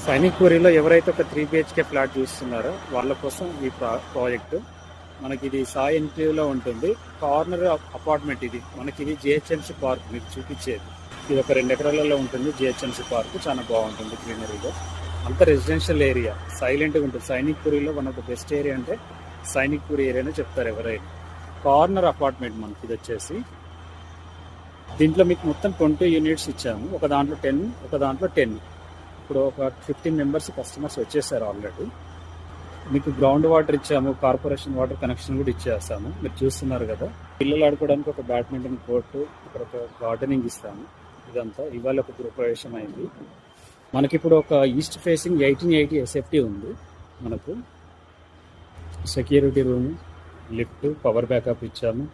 సైనిక్ పూరిలో ఎవరైతే ఒక 3 BHK flat చూస్తున్నారో వాళ్ళ కోసం ఈ ప్రాజెక్టు మనకి ఇది సాయి ఎన్క్లేవ్లో ఉంటుంది. కార్నర్ అపార్ట్మెంట్ ఇది. మనకి ఇది జిహెచ్ఎంసీ పార్క్ మీకు చూపించేది. ఇది ఒక 2 ఎకరాలలో ఉంటుంది. జిహెచ్ఎంసీ పార్క్ చాలా బాగుంటుంది గ్రీనరీగా. అంత రెసిడెన్షియల్ ఏరియా, సైలెంట్గా ఉంటుంది. సైనిక్ పూరిలో one of the best area అంటే సైనిక్ పూరి ఏరియానే చెప్తారు ఎవరైనా. కార్నర్ అపార్ట్మెంట్ మనకి ఇది వచ్చేసి. దీంట్లో మీకు మొత్తం 20 యూనిట్స్ ఇచ్చాము. ఒక దాంట్లో 10, ఒక దాంట్లో 10. ఇప్పుడు ఒక 15 మెంబర్స్ కస్టమర్స్ వచ్చేసారు ఆల్రెడీ. మీకు గ్రౌండ్ వాటర్ ఇచ్చాము, కార్పొరేషన్ వాటర్ కనెక్షన్ కూడా ఇచ్చేస్తాము. మీరు చూస్తున్నారు కదా. పిల్లలు ఆడుకోవడానికి ఒక బ్యాడ్మింటన్ కోర్టు, ఇక్కడ ఒక గార్డెనింగ్ ఇస్తాము. ఇదంతా ఇవాళ ఒక గృహప్రవేశం అయింది. మనకి ఇప్పుడు ఒక ఈస్ట్ ఫేసింగ్ 1880 SFT ఉంది. మనకు security room, lift, power backup ఇచ్చాము.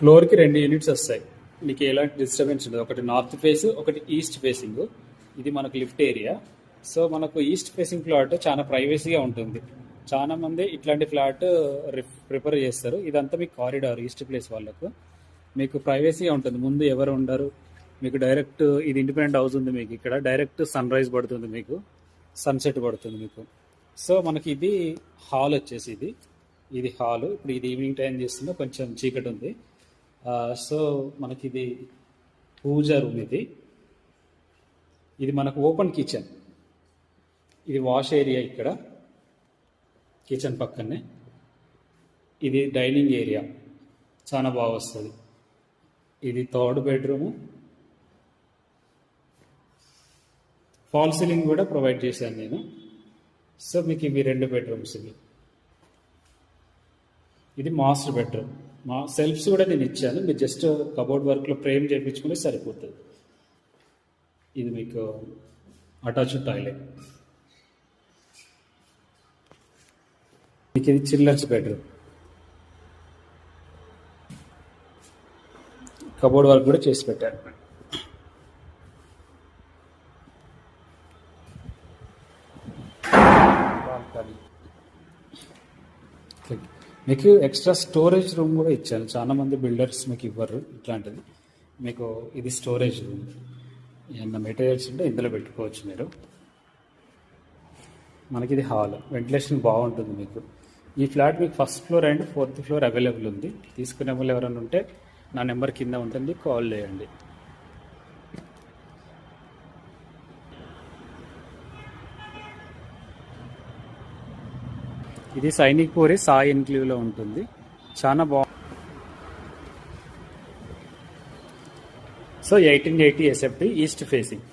ఫ్లోర్కి 2 యూనిట్స్ వస్తాయి. మీకు ఎలాంటి డిస్టర్బెన్స్ ఉండదు. ఒకటి నార్త్ ఫేస్, ఒకటి ఈస్ట్ ఫేసింగ్. ఇది మనకు లిఫ్ట్ ఏరియా. సో మనకు ఈస్ట్ ఫేసింగ్ ఫ్లాట్ చాలా ప్రైవసీగా ఉంటుంది. చాలా మంది ఇట్లాంటి ఫ్లాట్ ప్రిఫర్ చేస్తారు. ఇదంతా మీకు కారిడార్ ఈస్ట్ ప్లేస్ వాళ్ళకు మీకు ప్రైవసీగా ఉంటుంది. ముందు ఎవరు ఉండరు. మీకు డైరెక్ట్ ఇది ఇండిపెండెంట్ హౌస్ ఉంది. మీకు ఇక్కడ డైరెక్ట్ సన్ రైజ్ పడుతుంది, మీకు సన్సెట్ పడుతుంది మీకు. సో మనకి ఇది హాల్ వచ్చేసి ఇది హాల్. ఇప్పుడు ఇది ఈవినింగ్ టైం చేస్తుందో కొంచెం చీకటి ఉంది. సో మనకి ఇది పూజా రూమ్. ఇది మనకు ఓపెన్ కిచెన్. ఇది వాష్ ఏరియా ఇక్కడ కిచెన్ పక్కనే. ఇది డైనింగ్ ఏరియా చాలా బాగా వస్తుంది. ఇది 3rd బెడ్రూము. ఫాల్ సీలింగ్ కూడా ప్రొవైడ్ చేశాను నేను. సో మీకు ఇవి 2 బెడ్రూమ్స్. ఇది మాస్టర్ బెడ్రూమ్. మా సెల్ఫ్స్ కూడా నేను ఇచ్చాను. మీరు జస్ట్ కబోర్డ్ వర్క్లో ఫ్రేమ్ చేయించుకుంటే సరిపోతుంది. ఇది మీకు అటాచ్డ్ టాయిలెట్. మీకు ఇది చిల్డ్రన్స్ బెడ్రూమ్. కబోర్డ్ వర్క్ కూడా చేసి పెట్టారు. మీకు ఎక్స్ట్రా స్టోరేజ్ రూమ్ కూడా ఇచ్చాను. చాలా మంది బిల్డర్స్ మీకు ఇవ్వరు ఇట్లాంటిది. మీకు ఇది స్టోరేజ్ రూమ్. ఏమన్నా మెటీరియల్స్ ఉంటే ఇందులో పెట్టుకోవచ్చు మీరు. మనకి ఇది హాల్. వెంటిలేషన్ బాగుంటుంది మీకు. ఈ ఫ్లాట్ మీకు 1st floor and 4th floor available ఉంది. తీసుకునే వాళ్ళు ఎవరైనా ఉంటే నా నెంబర్ కింద ఉంటుంది, కాల్ చేయండి. ఇది సైనిక్ పూరి సాయి ఎన్క్లేవ్లో ఉంటుంది. చాలా బాగుంది. So 1880 SFT east facing.